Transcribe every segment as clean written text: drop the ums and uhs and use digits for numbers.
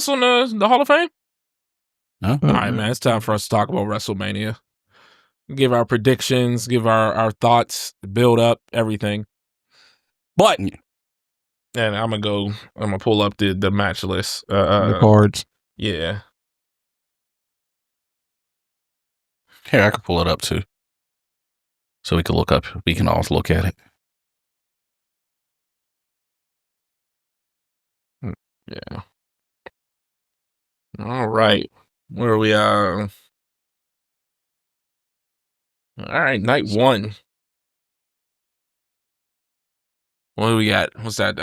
on the Hall of Fame? No. All right, man. It's time for us to talk about WrestleMania. Give our predictions, give our thoughts, build up everything. But, and I'm gonna pull up the match list. The cards. Yeah. Here, I can pull it up too. So we can all look at it. Yeah. All right. Where are we? All right, night one. What do we got? What's that?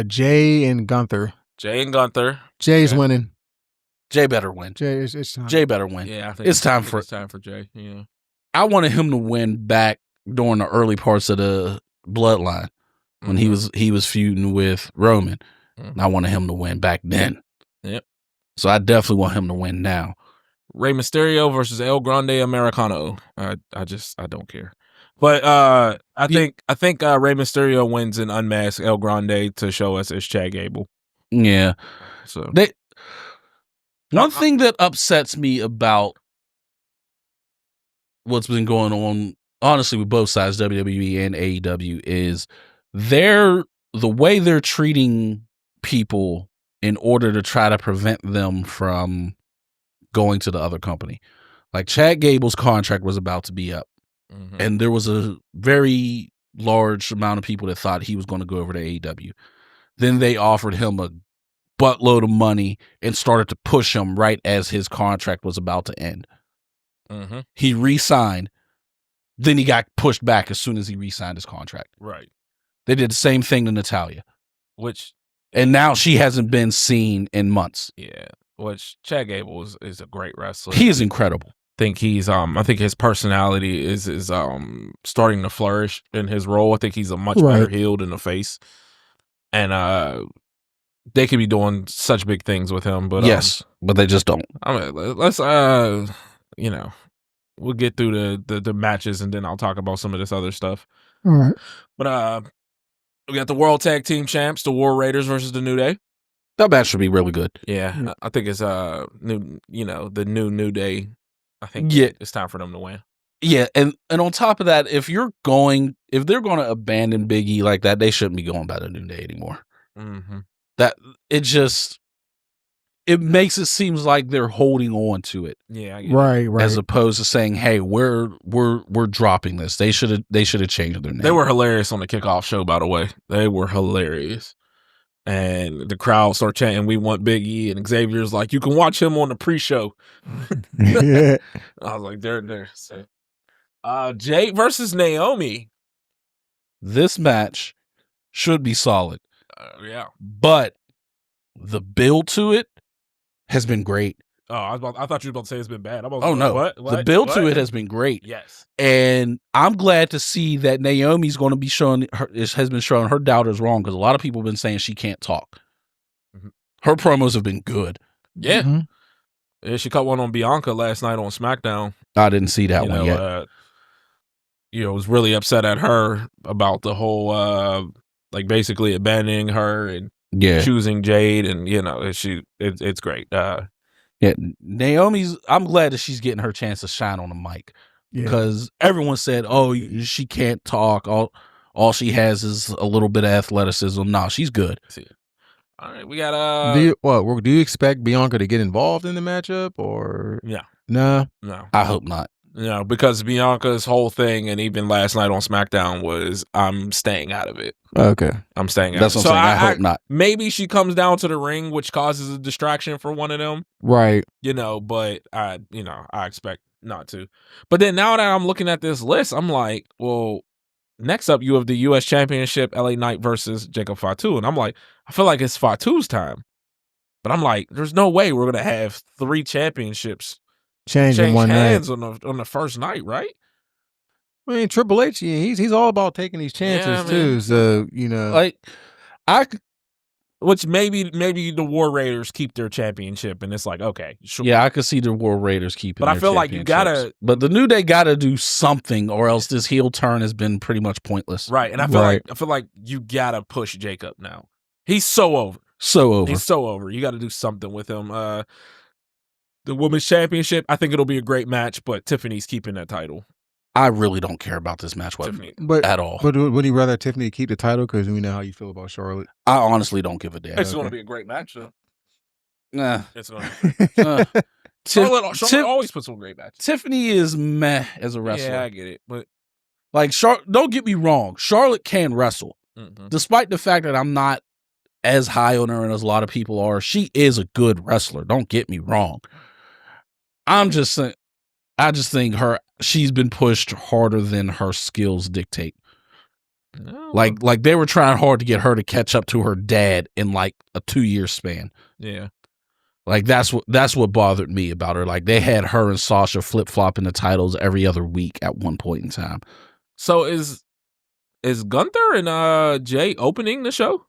Jay and Gunther. Jay and Gunther. Jay's winning. Jay better win. It's time. Jay better win. Yeah, I think it's time for Jay. Yeah. I wanted him to win back during the early parts of the bloodline when he was feuding with Roman. And I wanted him to win back then. Yep. So I definitely want him to win now. Rey Mysterio versus El Grande Americano. I don't care. But I think Rey Mysterio wins and unmasks El Grande to show us as Chad Gable. Yeah. So one thing that upsets me about what's been going on, honestly, with both sides, WWE and AEW, is the way they're treating people in order to try to prevent them from going to the other company. Like Chad Gable's contract was about to be up, and there was a very large amount of people that thought he was going to go over to AEW. Then they offered him a buttload of money and started to push him right as his contract was about to end. He re-signed. Then he got pushed back as soon as he re-signed his contract. Right. They did the same thing to Natalya. And now she hasn't been seen in months. Yeah. Which Chad Gable is a great wrestler. He is incredible. I think his personality is starting to flourish in his role. I think he's a much better heel than the face. And they could be doing such big things with him, but yes, but they just don't. I mean, let's we'll get through the matches and then I'll talk about some of this other stuff. All right. But we got the World Tag Team Champs, the War Raiders versus the New Day. That match should be really good. Yeah, I think it's the New Day. I think it's time for them to win. Yeah, and on top of that, if they're going to abandon Big E like that, they shouldn't be going by the New Day anymore. That it makes it seems like they're holding on to it. Yeah, right. As opposed to saying, "Hey, we're dropping this." They should have changed their name. They were hilarious on the kickoff show, by the way. They were hilarious. And the crowd start chanting, "We want Big E," and Xavier's like, "You can watch him on the pre-show." I was like, "They're." So, Jay versus Naomi. This match should be solid. Yeah, but the build to it has been great. Oh, I thought you were about to say it's been bad. What? The build to it has been great. Yes, and I'm glad to see that Naomi's going to be has been showing her doubters wrong, because a lot of people have been saying she can't talk. Her promos have been good. Yeah, yeah. She cut one on Bianca last night on SmackDown. I didn't see that one yet. Was really upset at her about the whole like basically abandoning her and choosing Jade, and it's great. Yeah, Naomi's. I'm glad that she's getting her chance to shine on the mic, because everyone said, "Oh, she can't talk. All she has is a little bit of athleticism." No, she's good. All right, we got Do you expect Bianca to get involved in the matchup, or no? I hope not. No, because Bianca's whole thing, and even last night on SmackDown, was I'm staying out of it. Okay, I'm staying out. That's what I'm saying. I hope not. Maybe she comes down to the ring, which causes a distraction for one of them, right? But I expect not to. But then now that I'm looking at this list, I'm like, well, next up you have the U.S. Championship, LA Knight versus Jacob Fatu, and I'm like, I feel like it's Fatu's time, but I'm like, there's no way we're gonna have 3 championships change one hands night on the first night, right? I mean, Triple H, he's all about taking these chances too. So which maybe the War Raiders keep their championship, and it's like, okay, sure. Yeah, I could see the War Raiders keeping. But I feel like you gotta. But the New Day gotta do something, or else this heel turn has been pretty much pointless. Right, and I feel like you gotta push Jacob now. He's so over. So over. He's so over. You got to do something with him. The women's championship, I think it'll be a great match, but Tiffany's keeping that title. I really don't care about this match at all. But would you rather Tiffany keep the title? Because we know how you feel about Charlotte. I honestly don't give a damn. It's going to be a great match, though. Nah. It's going to be Charlotte always puts on great matches. Tiffany is meh as a wrestler. Yeah, I get it. But like, don't get me wrong. Charlotte can wrestle. Mm-hmm. Despite the fact that I'm not as high on her as a lot of people are, she is a good wrestler. Don't get me wrong. I just think she's been pushed harder than her skills dictate. No. Like they were trying hard to get her to catch up to her dad in like a 2-year span. Yeah. Like that's what bothered me about her. Like they had her and Sasha flip-flopping the titles every other week at one point in time. So is Gunther and Jay opening the show?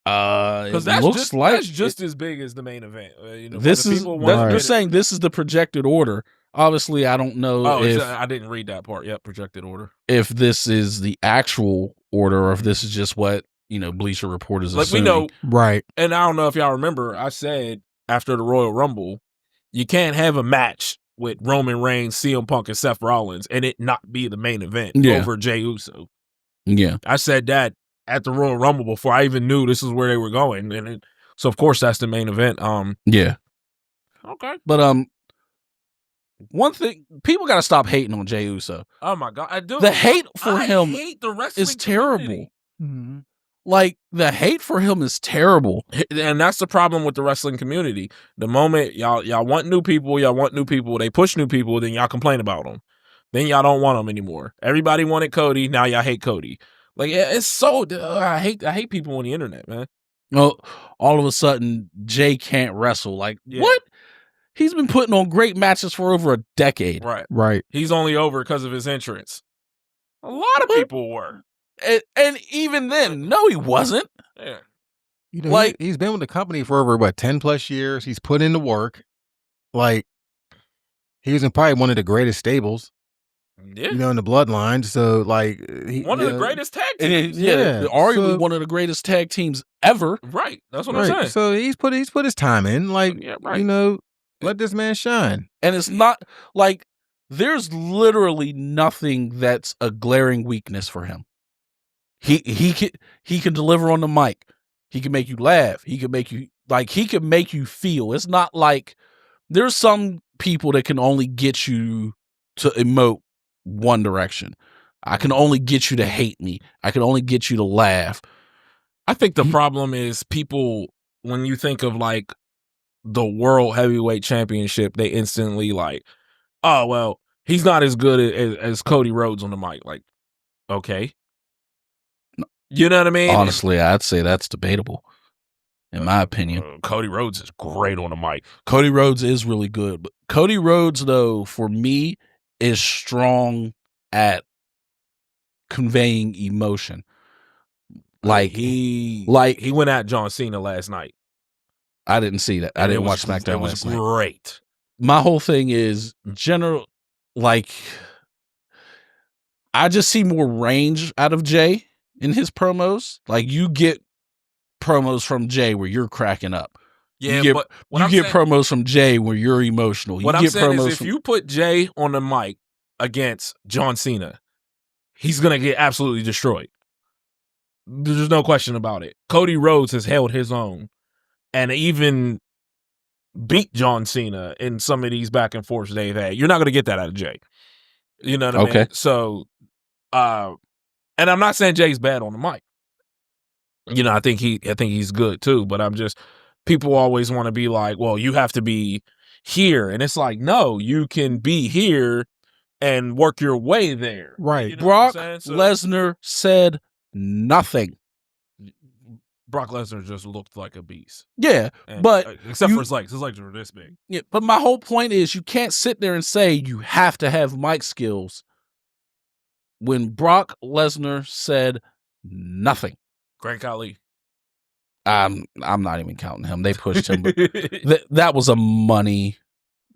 Because that's just as big as the main event. They're saying this is the projected order. Obviously, I don't know I didn't read that part. Yep, projected order. If this is the actual order or if this is just what, Bleacher Report is assuming. We know. Right. And I don't know if y'all remember, I said after the Royal Rumble, you can't have a match with Roman Reigns, CM Punk, and Seth Rollins and it not be the main event over Jey Uso. Yeah. I said that at the Royal Rumble before I even knew this is where they were going. So, of course, that's the main event. Yeah. Okay. But one thing, people got to stop hating on Jey Uso. Oh, my God. I do. The hate for him hate the wrestling is terrible. Mm-hmm. Like, the hate for him is terrible. And that's the problem with the wrestling community. The moment y'all want new people, they push new people, then y'all complain about them. Then y'all don't want them anymore. Everybody wanted Cody, now y'all hate Cody. Like, it's so I hate people on the internet, man. Well, all of a sudden, Jay can't wrestle. Like, what? He's been putting on great matches for over a decade. Right. He's only over because of his entrance. A lot of people were. And even then, no, he wasn't. Yeah. Like, he's been with the company for over, 10 plus years. He's put in the work. Like, he was in probably one of the greatest stables. Yeah. In the bloodline. So, like, one of the greatest tag teams. Arguably one of the greatest tag teams ever. Right. That's what I'm saying. So he's put his time in. Like, let this man shine. And it's not like there's literally nothing that's a glaring weakness for him. He can deliver on the mic. He can make you laugh. He can make you feel. It's not like there's some people that can only get you to emote one direction. I can only get you to hate me. I can only get you to laugh. I think the problem is people, when you think of like the World Heavyweight Championship, they instantly like, oh, well, he's not as good as Cody Rhodes on the mic. Like, okay. You know what I mean? Honestly, I'd say that's debatable, in my opinion. Cody Rhodes is great on the mic. Cody Rhodes is really good. But Cody Rhodes, though, for me, is strong at conveying emotion. Like he went at John Cena last night. I didn't see that. I didn't watch SmackDown last night. It was great. My whole thing is I just see more range out of Jay in his promos. Like, you get promos from Jay where you're cracking up. Yeah, you get promos from Jay where you're emotional. What I'm saying is, if you put Jay on the mic against John Cena, he's gonna get absolutely destroyed. There's no question about it. Cody Rhodes has held his own and even beat John Cena in some of these back and forths they've had. You're not gonna get that out of Jay. You know what I mean? So, and I'm not saying Jay's bad on the mic. I think he's good too. But I'm just, people always want to be like, well, you have to be here, and it's like, no, you can be here and work your way there. Right. Brock Lesnar said nothing. Brock Lesnar just looked like a beast. Yeah, but except for his legs were this big. Yeah, but my whole point is, you can't sit there and say you have to have mic skills when Brock Lesnar said nothing. Great Khali. I'm not even counting him. They pushed him. That was a money.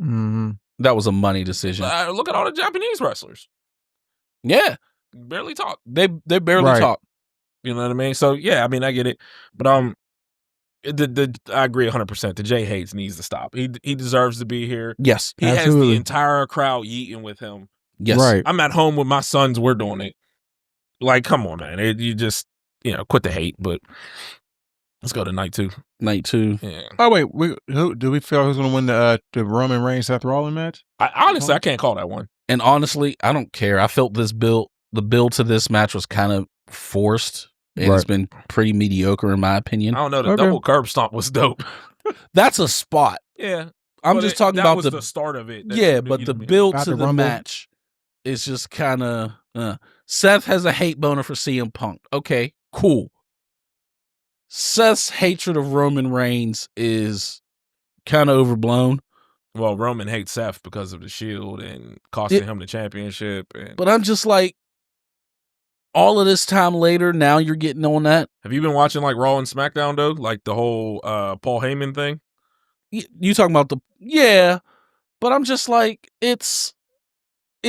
Mm-hmm. That was a money decision. Look at all the Japanese wrestlers. Yeah, barely talk. They barely talk. You know what I mean? So yeah, I mean, I get it, but I agree 100%. The Jay hates needs to stop. He deserves to be here. Yes. He has Absolutely. the entire crowd yeeting with him. Yes. Right. I'm at home with my sons. We're doing it. Like, come on, man. You just, quit the hate. But let's go to night 2. Night 2. Yeah. Oh wait, who do we feel who's going to win the Roman Reigns Seth Rollins match? Honestly, I can't call that one. And honestly, I don't care. I felt the build to this match was kind of forced. And It's been pretty mediocre in my opinion. I don't know. The double curb stomp was dope. That's a spot. Yeah. I'm just talking about the start of it. But the build to the match is just kind of. Seth has a hate boner for CM Punk. Okay, cool. Seth's hatred of Roman Reigns is kind of overblown. Well, Roman hates Seth because of the Shield and costing him the championship. But I'm just like, all of this time later, now you're getting on that. Have you been watching like Raw and SmackDown though? Like the whole Paul Heyman thing? You talking about yeah, but I'm just like, it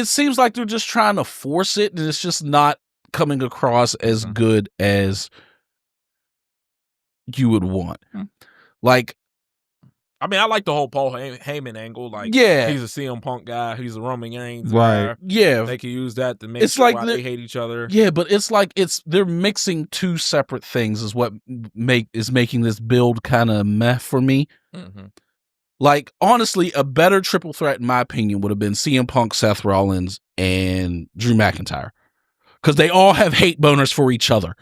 seems like they're just trying to force it and it's just not coming across as good as you would want. Like, I mean, I like the whole Paul Heyman angle. Like, yeah, he's a CM Punk guy. He's a Roman Reigns guy. guy. Yeah, they can use that to make why they hate each other. Yeah, but it's like they're mixing two separate things. Is what is making this build kind of meh for me. Mm-hmm. Like, honestly, a better triple threat, in my opinion, would have been CM Punk, Seth Rollins, and Drew McIntyre, because they all have hate boners for each other.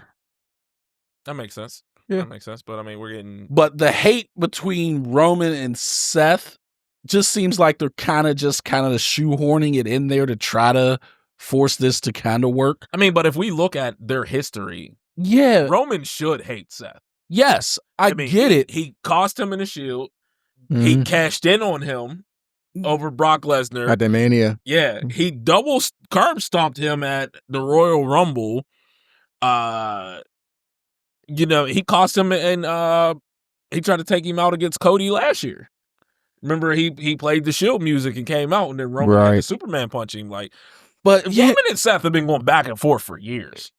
That makes sense. Yeah. That makes sense. But I mean, we're getting. But the hate between Roman and Seth just seems like they're kind of shoehorning it in there to try to force this to kind of work. I mean, but if we look at their history, yeah, Roman should hate Seth. Yes, I mean, get it. He cost him in the Shield. He cashed in on him over Brock Lesnar at the Mania. Yeah, he double curb stomped him at the Royal Rumble. He cost him, and he tried to take him out against Cody last year. Remember, he played the Shield music and came out, and then Roman had the Superman punch him. Like, but Roman and Seth have been going back and forth for years.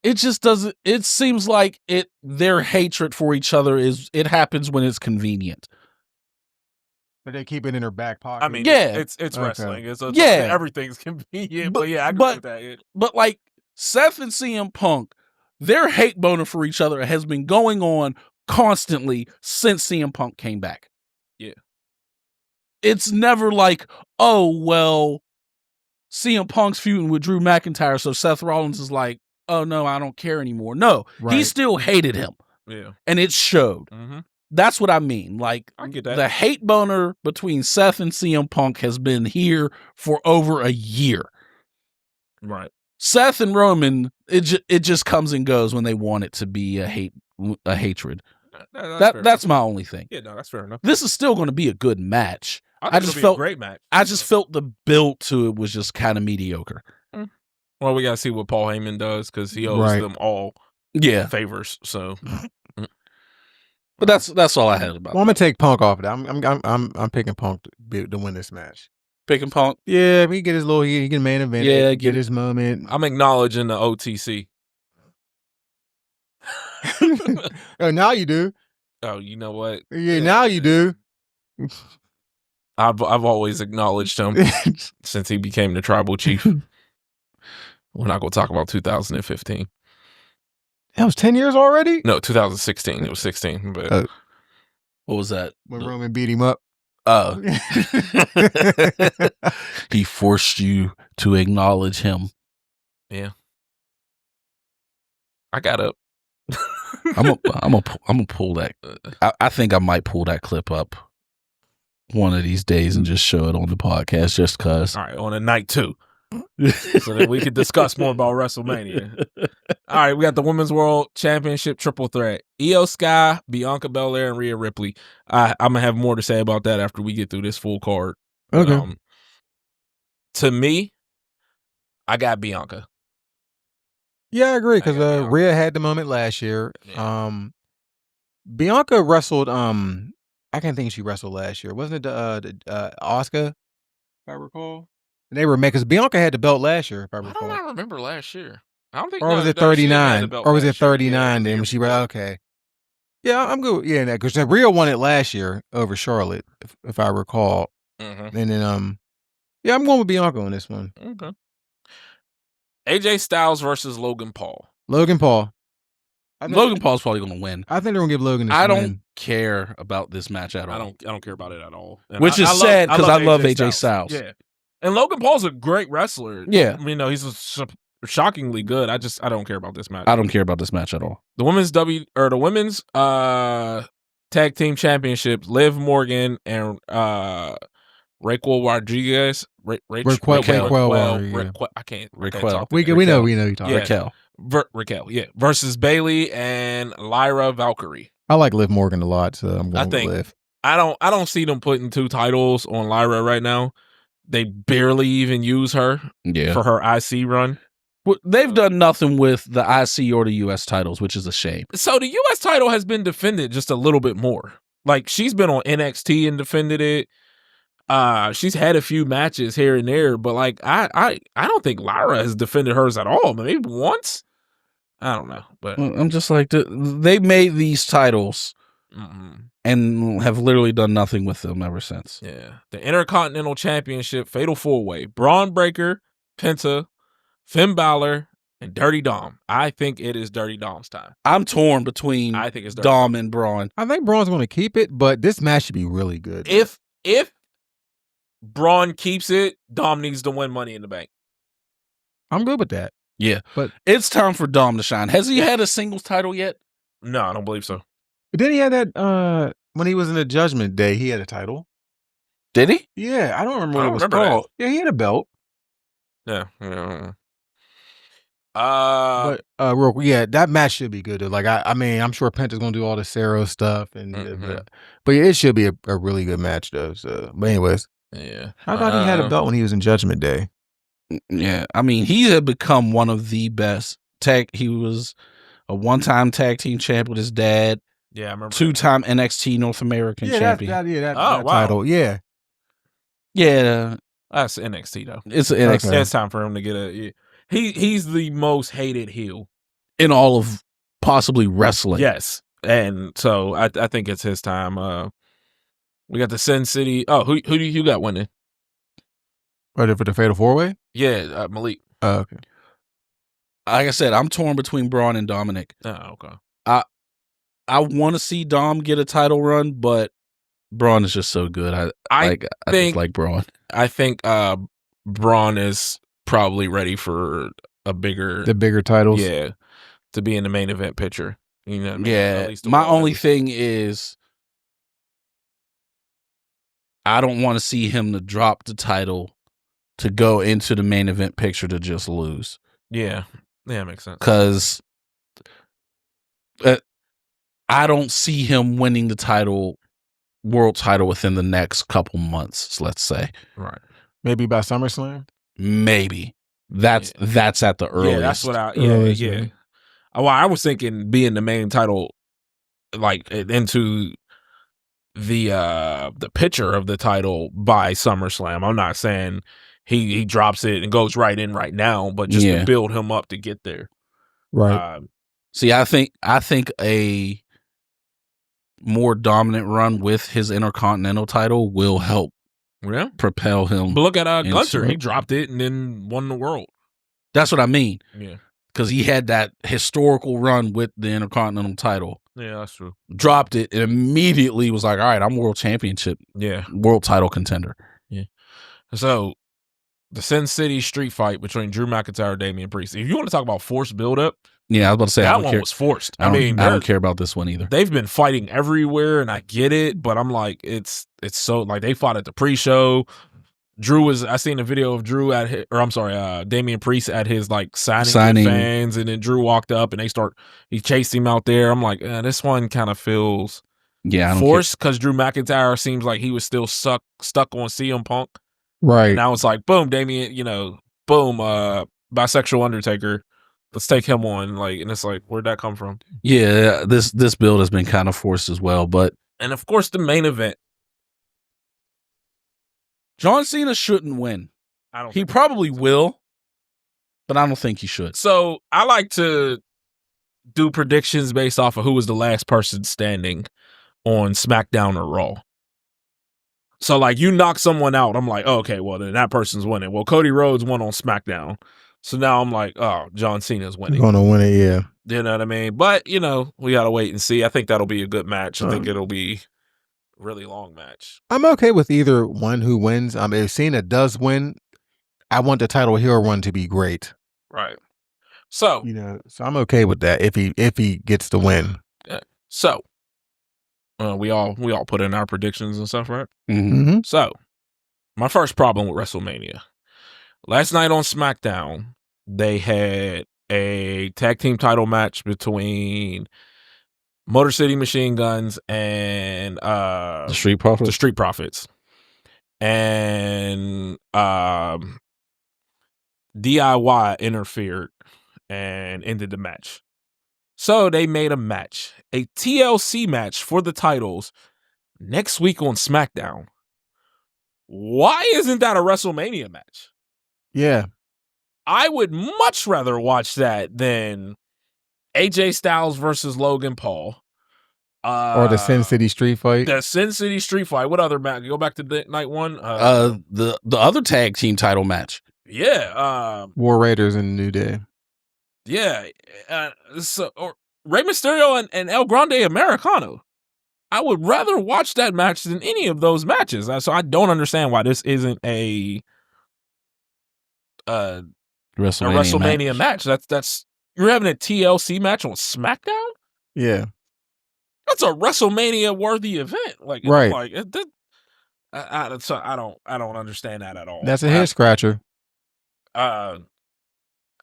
It just doesn't. It seems like their hatred for each other it happens when it's convenient. But they keep it in their back pocket. I mean, it's wrestling. It's everything's convenient. But yeah, I agree with that. Yeah. But like Seth and CM Punk, their hate boner for each other has been going on constantly since CM Punk came back. Yeah, it's never like, oh well, CM Punk's feuding with Drew McIntyre, so Seth Rollins is like, oh no, I don't care anymore. No, he still hated him. Yeah, and it showed. Mm-hmm. That's what I mean. Like, I get that. The hate boner between Seth and CM Punk has been here for over a year. Right. Seth and Roman, it just comes and goes when they want it to be a hatred. That's my only thing. Yeah, no, that's fair enough. This is still going to be a good match. I just felt a great match. I just felt the build to it was just kind of mediocre. Well, we gotta see what Paul Heyman does because he owes them all favors. So, but that's all I had about. Well, I'm gonna take Punk off of that. I'm picking Punk to win this match. Picking Punk? Yeah, he get his he get main event. Yeah, get his moment. I'm acknowledging the OTC. Oh, now you do. Oh, you know what? Yeah, now you do. I've always acknowledged him since he became the tribal chief. We're not gonna talk about 2015. That was 10 years already? No, 2016. It was 16. But what was that? When Roman beat him up. Oh. He forced you to acknowledge him. Yeah. I got up. I'm gonna pull that. I think I might pull that clip up one of these days and just show it on the podcast just cause. All right, on a night 2. So that we can discuss more about WrestleMania. All right, we got the Women's World Championship triple threat: Io Sky, Bianca Belair, and Rhea Ripley. I'm gonna have more to say about that after we get through this full card. Okay. To me, I got Bianca. Yeah, I agree because Rhea had the moment last year. Yeah. Bianca wrestled. I can't think she wrestled last year. Wasn't it Asuka? If I recall. They were because Bianca had the belt last year. If I recall. I don't remember last year. I don't think. Or was it 39? Or was it 39? Then when she okay. Yeah, I'm good. Yeah, because Rhea won it last year over Charlotte, if I recall. Mm-hmm. And then yeah, I'm going with Bianca on this one. Okay. AJ Styles versus Logan Paul. Logan Paul. Logan Paul's probably going to win. I think they're going to give Logan this I win. don't care about this match at all. I don't care about it at all. And Which is sad because I love AJ Styles. Yeah. And Logan Paul's a great wrestler. Yeah. You know, he's shockingly good. I don't care about this match. I don't care about this match at all. The women's tag team championship, Liv Morgan and Raquel Rodriguez. Raquel. I can't. Raquel. We know you talking. Raquel. Raquel, yeah. Versus Bailey and Lyra Valkyrie. I like Liv Morgan a lot, so I'm going with Liv. I don't see them putting 2 titles on Lyra right now. They barely even use her for her IC run. Well, they've done nothing with the IC or the US titles, which is a shame. So the US title has been defended just a little bit more. Like, she's been on NXT and defended it. She's had a few matches here and there, but like I don't think Lyra has defended hers at all. Maybe once. I don't know, but I'm just like they made these titles and have literally done nothing with them ever since. Yeah, the Intercontinental Championship Fatal 4-Way: Braun Breaker, Penta, Finn Balor, and Dirty Dom. I think it is Dirty Dom's time. I'm torn between I think it's Dom and Braun. I think Braun's going to keep it, but this match should be really good. If Braun keeps it, Dom needs to win Money in the Bank. I'm good with that. Yeah, but it's time for Dom to shine. Has he had a singles title yet? No, I don't believe so. But then he had that when he was in the Judgment Day, he had a title. Did he? Yeah, I don't remember what it was called. Yeah, he had a belt. Yeah. But that match should be good. Like I mean, I'm sure Penta's gonna do all the Cero stuff, and but yeah, it should be a really good match though. So, but anyways, yeah, I thought he had a belt when he was in Judgment Day. Yeah, I mean, he had become one of the best tag. He was a 1-time tag team champ with his dad. Yeah, I remember. 2-time NXT North American champion. That title. Yeah. That's NXT though. It's NXT. It's time for him to get a. He's the most hated heel in all of possibly wrestling. Yes, and so I think it's his time. We got the Sin City. Oh, who do you got winning? Right, for the Fatal 4-Way? Yeah, Malik. Oh, okay. Like I said, I'm torn between Braun and Dominic. Oh, okay. I want to see Dom get a title run, but Braun is just so good. I just like Braun. I think Braun is probably ready for the bigger titles. Yeah, to be in the main event picture. You know what I mean? Yeah. My only thing is I don't want to see him to drop the title to go into the main event picture to just lose. Yeah, makes sense. Because I don't see him winning the world title within the next couple months, let's say. Right. Maybe by SummerSlam? Maybe. That's at the earliest. Yeah, that's what yeah. Well, I was thinking being the main title, like into the picture of the title by SummerSlam. I'm not saying he drops it and goes right in right now, but just to build him up to get there. Right. See, I think a more dominant run with his Intercontinental title will help propel him. But look at Gunther. He dropped it and then won the world. That's what I mean. Yeah. Because he had that historical run with the Intercontinental title. Yeah, that's true. Dropped it and immediately was like, all right, I'm world championship. Yeah. World title contender. Yeah. So the Sin City street fight between Drew McIntyre and Damian Priest. If you want to talk about forced buildup, yeah, I was about to say that one was forced. I don't care about this one either. They've been fighting everywhere, and I get it, but I'm like, it's so like they fought at the pre-show. I seen a video of Drew Damian Priest at his like signing with fans, and then Drew walked up and he chased him out there. I'm like, this one kind of feels forced because Drew McIntyre seems like he was still stuck on CM Punk. Right. And now it's like, boom, Damian, boom, bisexual Undertaker. Let's take him on. Like, and it's like, where'd that come from? Yeah, this build has been kind of forced as well, and of course the main event. John Cena shouldn't win. He probably will, but I don't think he should. So I like to do predictions based off of who was the last person standing on SmackDown or Raw. So, like, you knock someone out, I'm like, oh, okay, well, then that person's winning. Well, Cody Rhodes won on SmackDown. So now I'm like, oh, John Cena's winning. Gonna win it, yeah. You know what I mean? But, you know, we got to wait and see. I think that'll be a good match. I think it'll be a really long match. I'm okay with either one who wins. If Cena does win, I want the title heel run to be great. Right. So, You know, so I'm okay with that if he gets the win. so we all put in our predictions and stuff, right? Mm-hmm. So, my first problem with WrestleMania. Last night on SmackDown, they had a tag team title match between Motor City Machine Guns and The Street Profits. The Street Profits. And DIY interfered and ended the match. So they made a match, a TLC match for the titles next week on SmackDown. Why isn't that a WrestleMania match? Yeah. I would much rather watch that than AJ Styles versus Logan Paul. Or the Sin City Street Fight. The Sin City Street Fight. What other match? Go back to night one. The other tag team title match. Yeah. War Raiders and New Day. Yeah. Or Rey Mysterio and El Grande Americano. I would rather watch that match than any of those matches. So I don't understand why this isn't a WrestleMania match. That's you're having a TLC match on SmackDown? Yeah. That's a WrestleMania worthy event. Like, right. Like I don't understand that at all. That's a head scratcher. I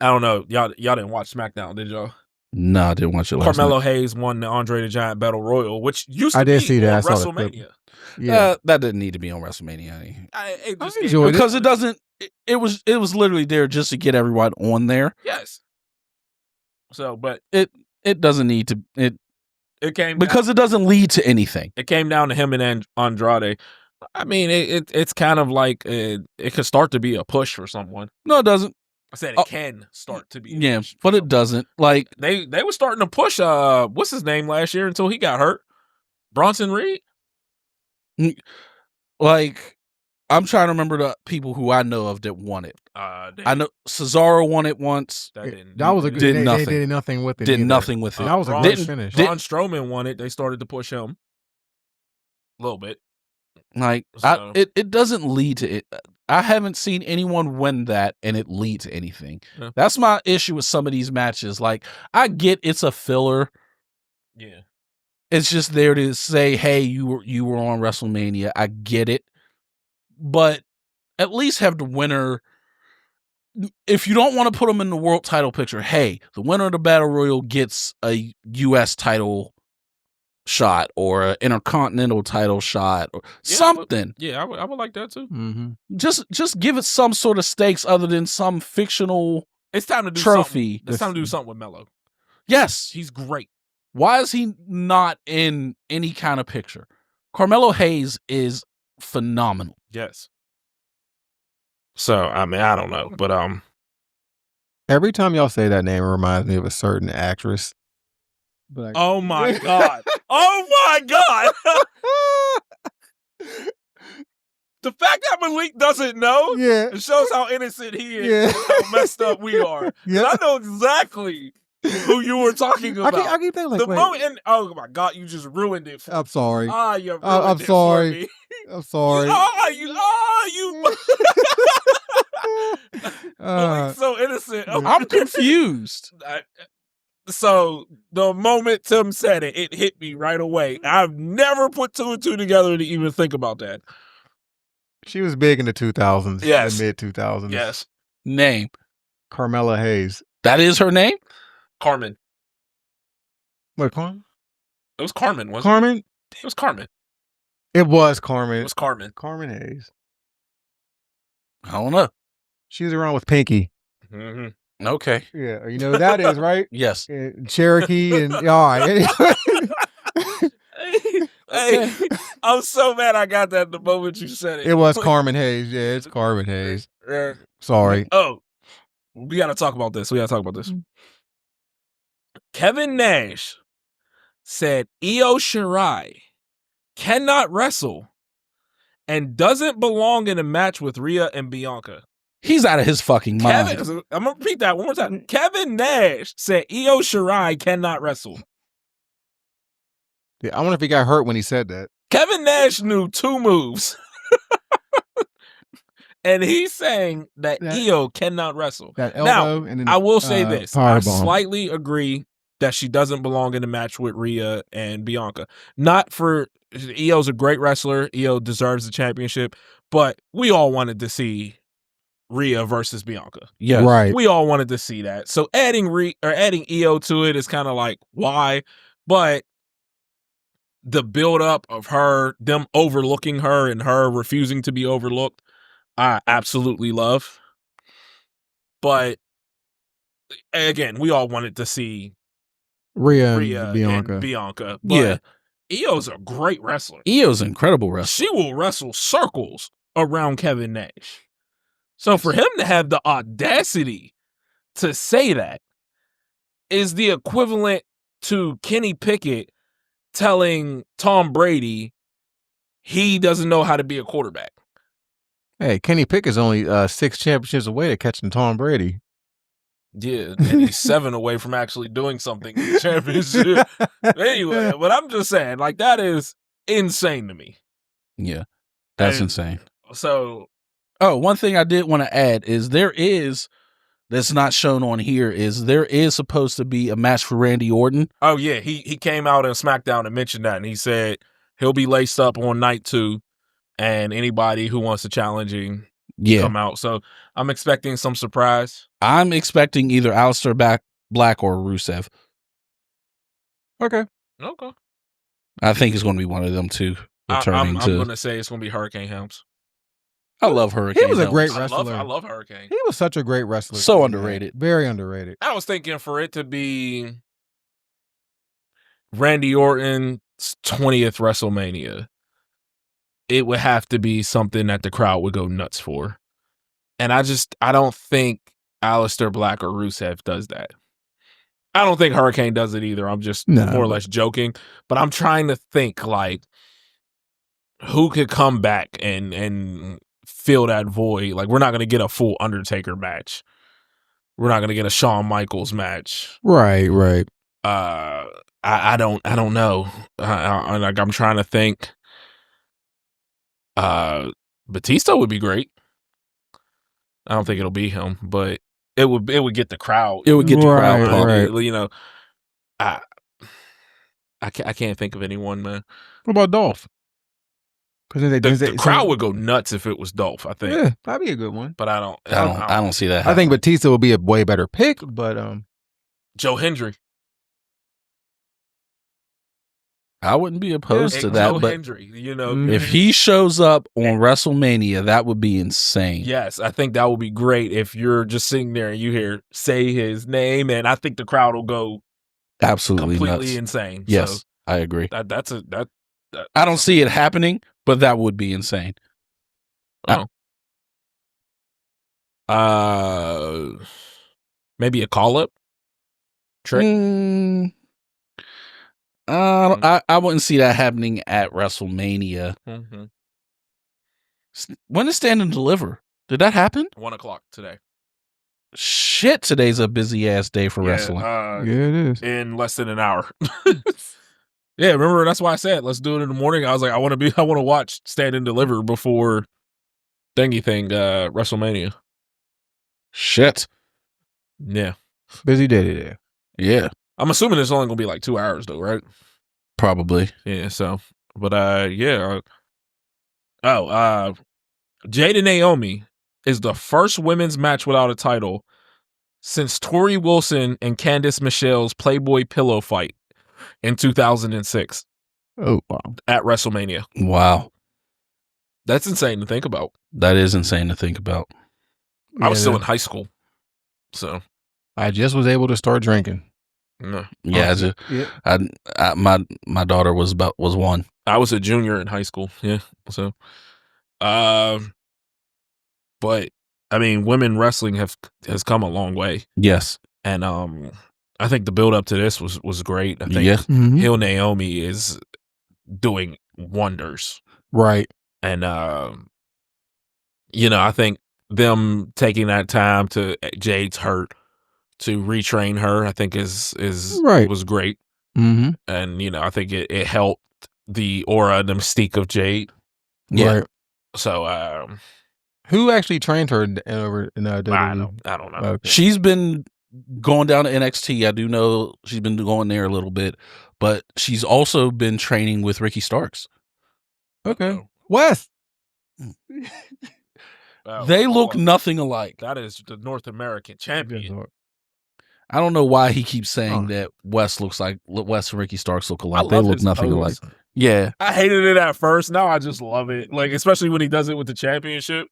don't know. Y'all didn't watch SmackDown, did y'all? No, I didn't watch it last Carmelo night. Hayes won the Andre the Giant Battle Royal, which used to I did be see that. on I saw WrestleMania. Yeah. That didn't need to be on WrestleMania. It just I enjoyed because it doesn't. It was literally there just to get everyone on there. Yes. So, but it doesn't need to. It came because it doesn't lead to anything. It came down to him and Andrade. I mean, it's kind of like it could start to be a push for someone. No, it doesn't. I said it can start to be. Yeah, but it doesn't. Like they were starting to push. What's his name last year until he got hurt? Bronson Reed. Like, I'm trying to remember the people who I know of that won it. I know Cesaro won it once. That was a good. Did nothing. They did nothing with it. Did nothing with it. That was a good finish. Braun Strowman won it. They started to push him a little bit. Like So. it doesn't lead to it. I haven't seen anyone win that and it lead to anything. Yeah. That's my issue with some of these matches. Like, I get it's a filler. Yeah. It's just there to say, hey, you were on WrestleMania. I get it. But at least have the winner. If you don't want to put them in the world title picture, hey, the winner of the Battle Royal gets a U.S. title shot or an Intercontinental title shot or something. I would like that too. Mm-hmm. Just give it some sort of stakes other than some fictional. It's time to do trophy. Something. It's time to do something with Melo. Yes, he's great. Why is he not in any kind of picture? Carmelo Hayes is phenomenal. Yes. So I mean, I don't know, but every time y'all say that name, it reminds me of a certain actress. But oh my god! Oh my god! The fact that Malik doesn't know, it shows how innocent he is, and how messed up we are. Yeah. I know exactly who you were talking about. I keep thinking like, the moment. And, oh my god, you just ruined it. I'm sorry. You ruined I'm it sorry. For me. I'm sorry. You. Malik's so innocent. I'm confused. So the moment Tim said it, it hit me right away. I've never put two and two together to even think about that. She was big in the 2000s. Yes. The mid 2000s. Yes. Name. Carmella Hayes. That is her name? Carmen. What, Carmen? It was Carmen, wasn't Carmen? It was Carmen. It was Carmen. It was Carmen. Carmen Hayes. I don't know. She was around with Pinky. Mm-hmm. Okay. Yeah, you know who that is, right? Yes. Cherokee and all right. Hey, I'm so mad I got that the moment you said it. It was Carmen Hayes. Yeah, it's Carmen Hayes. Sorry. Oh, we got to talk about this. Kevin Nash said Io Shirai cannot wrestle and doesn't belong in a match with Rhea and Bianca. He's out of his fucking mind. I'm going to repeat that one more time. Kevin Nash said Io Shirai cannot wrestle. Yeah, I wonder if he got hurt when he said that. Kevin Nash knew 2 moves. And he's saying that Io cannot wrestle. That elbow now, and then I will say this. I bomb. slightly agree that she doesn't belong in a match with Rhea and Bianca. Not for Io's a great wrestler. Io deserves the championship, but we all wanted to see Rhea versus Bianca. Yes. Right. We all wanted to see that. So adding Io to it is kind of like, why? But the buildup of them overlooking her and her refusing to be overlooked, I absolutely love. But again, we all wanted to see Rhea and Bianca. But Io's a great wrestler. Io's an incredible wrestler. She will wrestle circles around Kevin Nash. So for him to have the audacity to say that is the equivalent to Kenny Pickett telling Tom Brady he doesn't know how to be a quarterback. Hey, Kenny Pickett's only 6 championships away to catching Tom Brady. Yeah, and he's 7 away from actually doing something in the championship. Anyway, but I'm just saying, like, that is insane to me. Yeah, that's insane. So, one thing I did want to add is that's not shown on here is there is supposed to be a match for Randy Orton. Oh yeah, he came out in SmackDown and mentioned that, and he said he'll be laced up on night 2, and anybody who wants to challenge him come out. So I'm expecting some surprise. I'm expecting either Aleister Black or Rusev. Okay. I think it's going to be one of them two returning. I'm going to say it's going to be Hurricane Helms. I love Hurricane. He was a great wrestler. I love Hurricane. He was such a great wrestler. So underrated. Very underrated. I was thinking for it to be Randy Orton's 20th WrestleMania, it would have to be something that the crowd would go nuts for. And I don't think Aleister Black or Rusev does that. I don't think Hurricane does it either. I'm just more or less joking. But I'm trying to think, like, who could come back and fill that void. Like, we're not going to get a full Undertaker match. We're not going to get a Shawn Michaels match. Right. I don't know. I'm trying to think. Batista would be great. I don't think it'll be him, but it would get the crowd. It would get the crowd pumped. Right. You know, I can't think of anyone, man. What about Dolph? Because the crowd would go nuts if it was Dolph. I think. Yeah, that'd be a good one. But I don't see that happening. I think Batista would be a way better pick, but Joe Hendry. I wouldn't be opposed to that, Joe but Hendry, you know, if he shows up on WrestleMania, that would be insane. Yes, I think that would be great if you're just sitting there and you say his name, and I think the crowd will go absolutely completely nuts. Insane. Yes, so I agree. That I don't see it happening, but that would be insane. Maybe a call up trick. I wouldn't see that happening at WrestleMania. Mm-hmm. When did Stand and Deliver? Did that happen? 1:00 today. Shit, today's a busy ass day for wrestling. Yeah, it is. In less than an hour. Yeah, remember that's why I said let's do it in the morning. I was like, I want to watch Stand and Deliver before WrestleMania. Shit. Yeah. Busy day today. Yeah. I'm assuming it's only gonna be like 2 hours though, right? Probably. Yeah, so but yeah. Jade and Naomi is the first women's match without a title since Tori Wilson and Candice Michelle's Playboy pillow fight in 2006. Oh, wow. At WrestleMania. Wow. That's insane to think about. That is insane to think about. I was still in high school. So I just was able to start drinking. No. Yeah, my daughter was 1. I was a junior in high school. Yeah. So but I mean, women wrestling has come a long way. Yes. And I think the build up to this was great. I think Yeah. Hill Naomi is doing wonders. Right. And I think them taking that time to Jade's hurt to retrain her, I think is Right. was great. Mm-hmm. And I think it helped the aura and the mystique of Jade. Yeah. Right. So Who actually trained her over in WWE? I don't know. Okay. She's been going down to NXT. I do know she's been going there a little bit, but she's also been training with Ricky Starks. Okay. Wes. They look nothing alike. That is the North American champion. I don't know why he keeps saying that Wes and Ricky Starks look alike. They love look his nothing pose. alike. Yeah. I hated it at first. Now I just love it. Like, especially when he does it with the championship.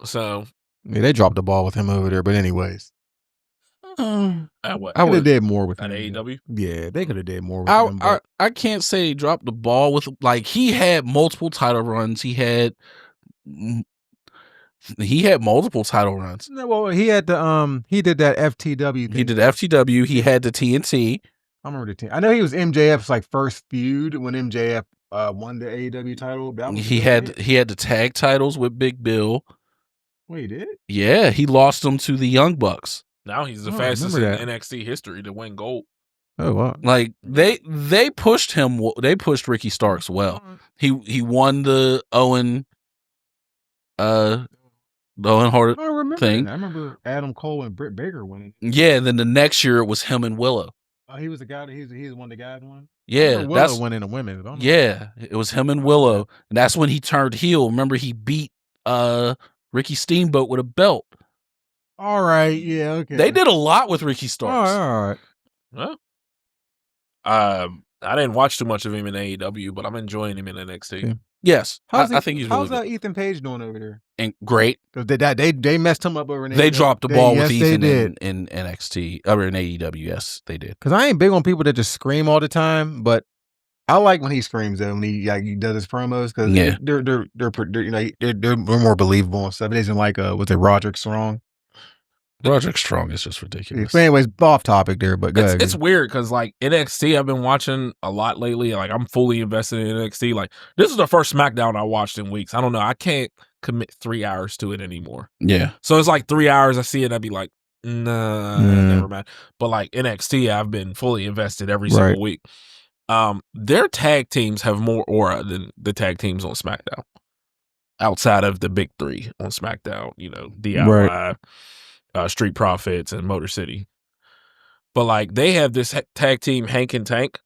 So Yeah, they dropped the ball with him over there. But anyways, at what? I would have did more with At him. AEW? Yeah, they could have did more with him. But I can't say he dropped the ball with, like, he had multiple title runs. He had multiple title runs. no, well, he had the he did that FTW thing. He did FTW. He had the TNT. I remember the team. I know he was MJF's like first feud when MJF won the AEW title. He had the tag titles with Big Bill. Wait, he did? Yeah, he lost them to the Young Bucks. Now he's the I fastest in remember that. NXT history to win gold. Oh wow! Like they pushed him. They pushed Ricky Starks well. He won the Owen Hart I remember thing. that. I remember Adam Cole and Britt Baker winning. Yeah, then the next year it was him and Willow. Oh, he was the guy. He's one of the guys won. Yeah, Willow winning the women. Yeah, it was him and Willow, and that's when he turned heel. Remember, he beat Ricky Steamboat with a belt. All right, yeah, okay. They did a lot with Ricky Starks. All right. Well, I didn't watch too much of him in AEW, but I'm enjoying him in NXT. Yeah. Yes, I think he's really how's good. Ethan Page doing over there? And great. Because they messed him up over in They AEW. dropped the ball with yes, Ethan in NXT or in AEW. Yes, they did. Because I ain't big on people that just scream all the time, but I like when he screams though, when he does his promos because they're more believable and stuff. It isn't like was it Roderick Strong? Roderick Strong is just ridiculous. But anyways, off topic there, but go ahead. It's weird because like NXT, I've been watching a lot lately. Like I'm fully invested in NXT. Like this is the first SmackDown I watched in weeks. I don't know. I can't commit 3 hours to it anymore. Yeah. So it's like 3 hours. I see it, I'd be like, nah, never mind. But like NXT, I've been fully invested every single week. Their tag teams have more aura than the tag teams on SmackDown. Outside of the big three on SmackDown, DIY. Street Profits and Motor City. But like they have this tag team Hank and Tank.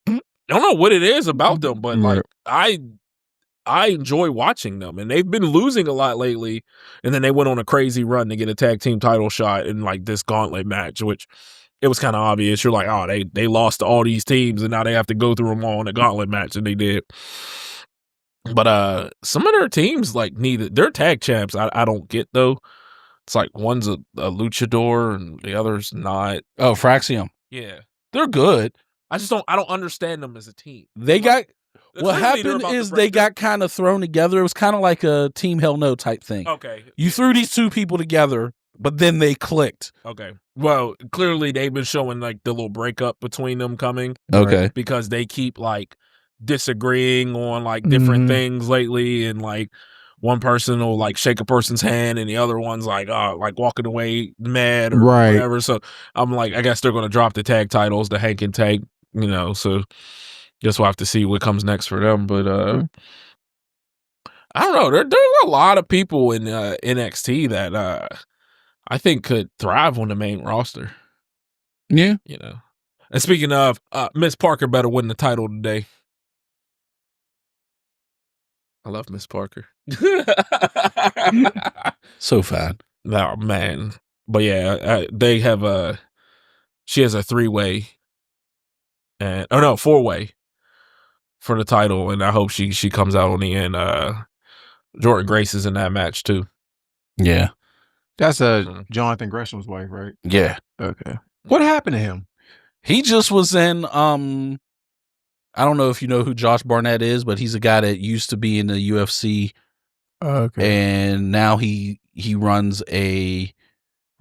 I don't know what it is about them, but like I enjoy watching them, and they've been losing a lot lately. And then they went on a crazy run to get a tag team title shot in like this gauntlet match, which it was kind of obvious. You're like, oh, they lost to all these teams, and now they have to go through them all in a gauntlet match, and they did. But some of their teams like they're tag champs. I don't get though. It's like one's a luchador and the other's not. Oh, Fraxium. Yeah. They're good. I don't understand them as a team. What happened is they got kind of thrown together. It was kind of like a Team Hell No type thing. Okay. You threw these two people together, but then they clicked. Okay. Well, clearly they've been showing like the little breakup between them coming. Okay. Because they keep like disagreeing on like different things lately, and like one person will like shake a person's hand and the other one's like walking away mad or whatever. So I'm like, I guess they're going to drop the tag titles, the Hank and Tank, so guess we'll have to see what comes next for them. But I don't know. There's a lot of people in NXT that I think could thrive on the main roster. Yeah. And speaking of, Miss Parker better win the title today. I love Miss Parker. So fine. Oh, man. But yeah, they have she has a 3-way and 4-way for the title, and I hope she comes out on the end. Jordan Grace is in that match too. Yeah. That's Jonathan Gresham's wife, right? Yeah. Okay. What happened to him? He just was in I don't know if you know who Josh Barnett is, but he's a guy that used to be in the UFC. Okay. And now he runs a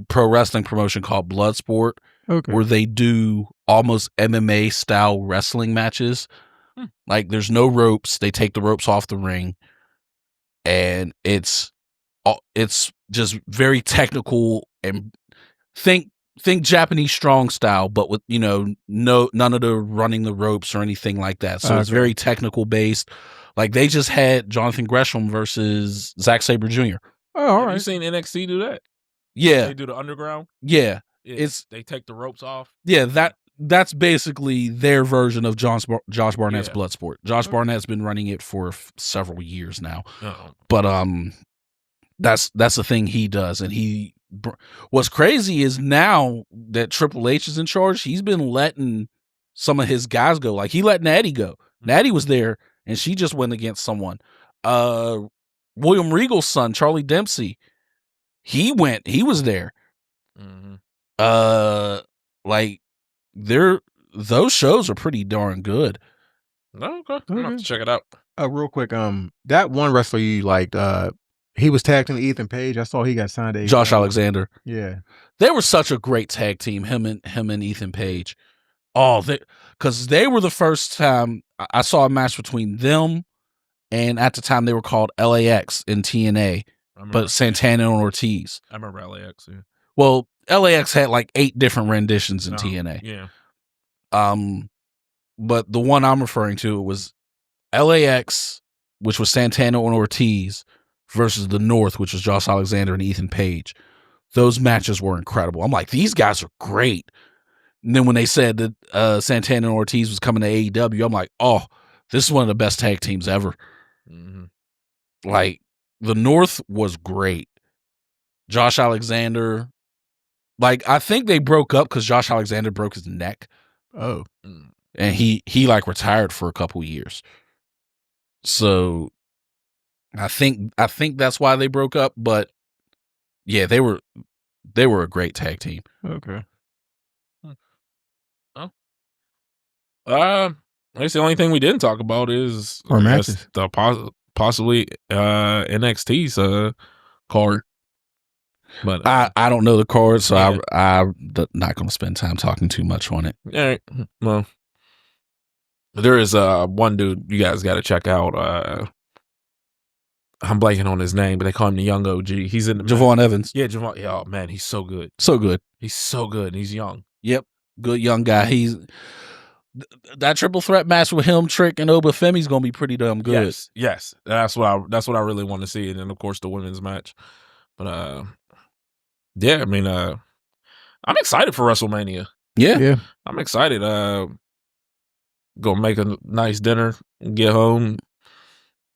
pro wrestling promotion called Bloodsport, where they do almost MMA style wrestling matches. Like there's no ropes. They take the ropes off the ring, and it's just very technical and think Japanese strong style, but with none of the running the ropes or anything like that. So it's very technical based. Like they just had Jonathan Gresham versus Zack Sabre Jr. Oh, all right. Have you seen NXT do that? Yeah, They do the underground. Yeah, they take the ropes off. Yeah, that's basically their version of Josh Barnett's Bloodsport. Josh Barnett's been running it for several years now, but that's the thing he does. And what's crazy is now that Triple H is in charge, he's been letting some of his guys go. Like he let Natty go. Natty was there, and she just went against someone. William Regal's son, Charlie Dempsey, he was there. Like those shows are pretty darn good. No, okay. I'm gonna have to check it out. Real quick, that one wrestler you liked, he was tagged in Ethan Page. I saw he got signed to Josh Alexander. Yeah, they were such a great tag team. Him and Ethan Page. Oh, because they were the first time I saw a match between them, and at the time they were called LAX in TNA, but Santana and Ortiz. I remember LAX. Yeah. Well, LAX had like 8 different renditions in TNA. Yeah. But the one I'm referring to was LAX, which was Santana and Ortiz, versus the North, which was Josh Alexander and Ethan Page. Those matches were incredible. I'm like, these guys are great. And then when they said that Santana and Ortiz was coming to AEW, I'm like, oh, this is one of the best tag teams ever. Like, the North was great. Josh Alexander, like, I think they broke up because Josh Alexander broke his neck. Oh. And he like retired for a couple years. So I think that's why they broke up, but yeah, they were a great tag team. Okay. I guess the only thing we didn't talk about is matches. The possibly NXT's card. But I don't know the card, so I'm not going to spend time talking too much on it. All right. Well, there is one dude you guys got to check out. I'm blanking on his name, but they call him the Young OG. He's in the Javon Evans. Yeah, Javon. Oh man, he's so good. So good. He's so good. He's young. Yep, good young guy. He's that triple threat match with him, Trick, and Obafemi's gonna be pretty damn good. Yes. That's what I really want to see, and then of course the women's match. But yeah, I mean, I'm excited for WrestleMania. Yeah. I'm excited. Go make a nice dinner and get home.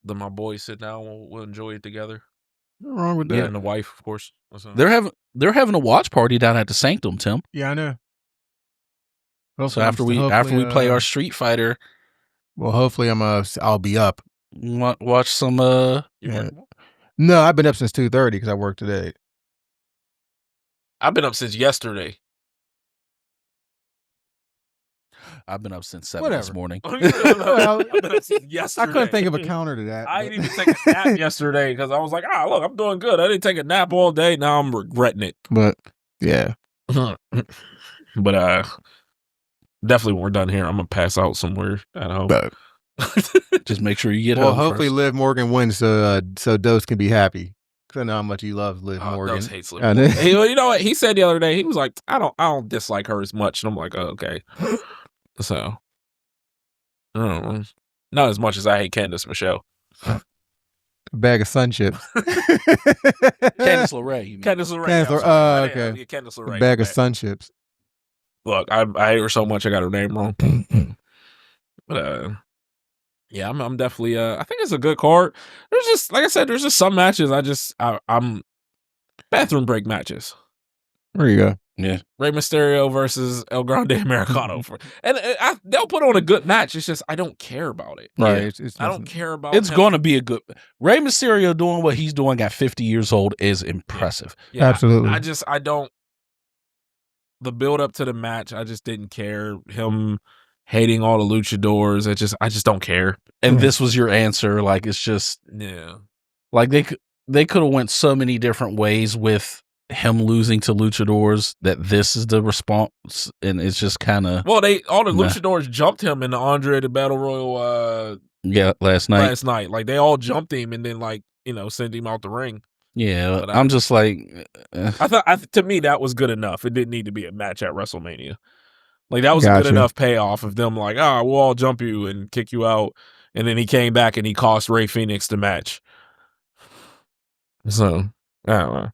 Then my boys sit down. We'll enjoy it together. Nothing wrong with that. Yeah, and the wife, of course. They're having a watch party down at the Sanctum, Tim. Yeah, I know. So after we play our Street Fighter, well, hopefully I'll be up. Watch some. No, I've been up since 2:30 because I worked today. I've been up since yesterday. I've been up since 7 this morning. I've been up since yesterday. I couldn't think of a counter to that. I didn't even take a nap yesterday because I was like, look, I'm doing good. I didn't take a nap all day. Now I'm regretting it. But yeah. But definitely when we're done here, I'm gonna pass out somewhere at home. Just make sure you get home. Well, hopefully first. Liv Morgan wins so Dose can be happy. Because I know how much he loves Liv Morgan. Dose hates Liv Morgan. You know what? He said the other day, he was like, I don't dislike her as much. And I'm like, oh, okay. So I don't know. Not as much as I hate Candice Michelle. A bag of sun chips. Candice LeRae. Candice LeRae. Okay. Yeah, Candice LeRae. A bag of sun chips. Look, I hate her so much I got her name wrong. But yeah, I'm definitely I think it's a good card. There's just, like I said, there's just some matches I'm bathroom break matches. There you go. Yeah, Rey Mysterio versus El Grande Americano, they'll put on a good match. It's just I don't care about it. Right, yeah. I don't care about. It's going to be a good. Rey Mysterio doing what he's doing at 50 years old is impressive. Yeah, absolutely. I don't. The build up to the match, I just didn't care. Him hating all the luchadors, I just don't care. And this was your answer. Like it's just like they could have went so many different ways with him losing to luchadors that this is the response, and it's just kind of all the luchadors jumped him in the Andre the Battle Royal last night. Like they all jumped him and then sent him out the ring. Yeah, but I'm just like, to me that was good enough. It didn't need to be a match at WrestleMania. Like that was a good enough payoff of them like, we'll all jump you and kick you out, and then he came back and he cost Rey Fenix the match. So I don't know.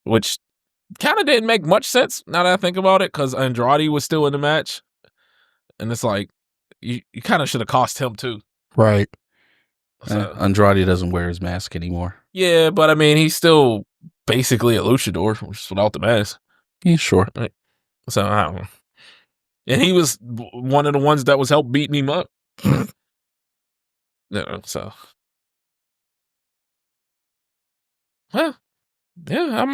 Which kind of didn't make much sense now that I think about it, because Andrade was still in the match, and it's like you kind of should have cost him too, right? So, Andrade doesn't wear his mask anymore. Yeah, but I mean he's still basically a luchador just without the mask. Yeah, sure. Right. So I don't know. And he was one of the ones that was help beating him up. So. Well, yeah, I'm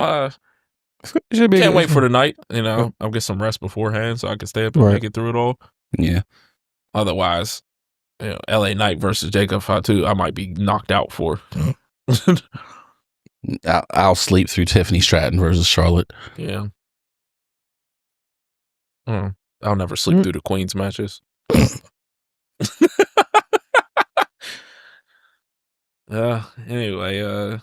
can't wait for the night. I'll get some rest beforehand so I can stay up and make it through it all. Yeah. Otherwise, LA Knight versus Jacob Fatu, I might be knocked out for. I'll sleep through Tiffany Stratton versus Charlotte. Yeah. I'll never sleep through the Queen's matches. Anyway,